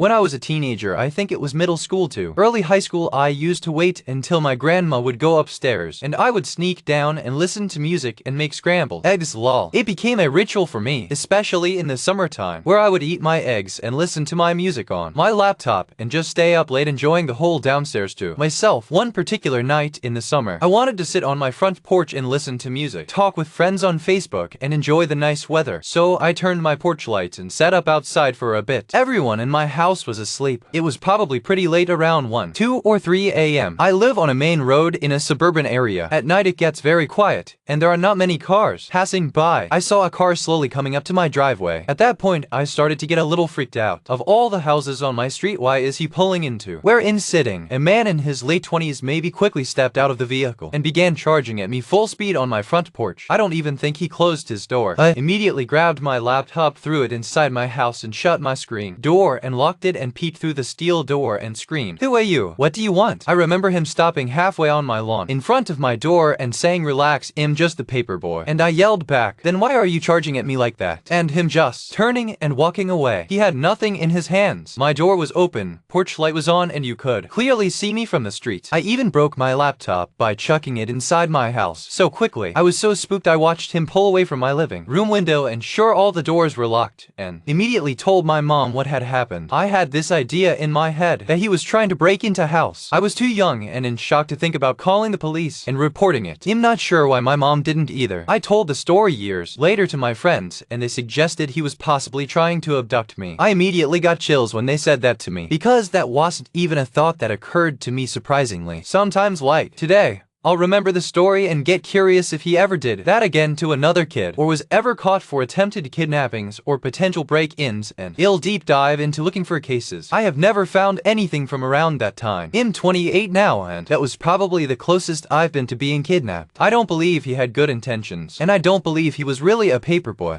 When I was a teenager, I think it was middle school too. Early high school, I used to wait until my grandma would go upstairs, and I would sneak down and listen to music and make scrambled eggs lol. It became a ritual for me, especially in the summertime, where I would eat my eggs and listen to my music on my laptop and just stay up late enjoying the whole downstairs to myself. One particular night in the summer, I wanted to sit on my front porch and listen to music, talk with friends on Facebook, and enjoy the nice weather. So I turned my porch lights and sat up outside for a bit. Everyone in my house was asleep. It was probably pretty late, around 1, 2, or 3 a.m. I live on a main road in a suburban area. At night it gets very quiet, and there are not many cars passing by. I saw a car slowly coming up to my driveway. At that point, I started to get a little freaked out. Of all the houses on my street, why is he pulling into? Where in sitting? A man in his late 20s maybe quickly stepped out of the vehicle and began charging at me full speed on my front porch. I don't even think he closed his door. I immediately grabbed my laptop, threw it inside my house, and shut my screen door and locked it and peeked through the steel door and screamed, "Who are you? What do you want?" I remember him stopping halfway on my lawn in front of my door and saying, "Relax, I'm just the paper boy." And I yelled back, "Then why are you charging at me like that?" And him just turning and walking away. He had nothing in his hands. My door was open, porch light was on, and you could clearly see me from the street. I even broke my laptop by chucking it inside my house so quickly. I was so spooked I watched him pull away from my living room window and sure all the doors were locked, and immediately told my mom what had happened. I had this idea in my head that he was trying to break into house. I was too young and in shock to think about calling the police and reporting it. I'm not sure why my mom didn't either. I told the story years later to my friends, and they suggested he was possibly trying to abduct me. I immediately got chills when they said that to me, because that wasn't even a thought that occurred to me, surprisingly. Sometimes like today, I'll remember the story and get curious if he ever did that again to another kid, or was ever caught for attempted kidnappings or potential break-ins, and I'll deep dive into looking for cases. I have never found anything from around that time. I'm 28 now, and that was probably the closest I've been to being kidnapped. I don't believe he had good intentions, and I don't believe he was really a paperboy.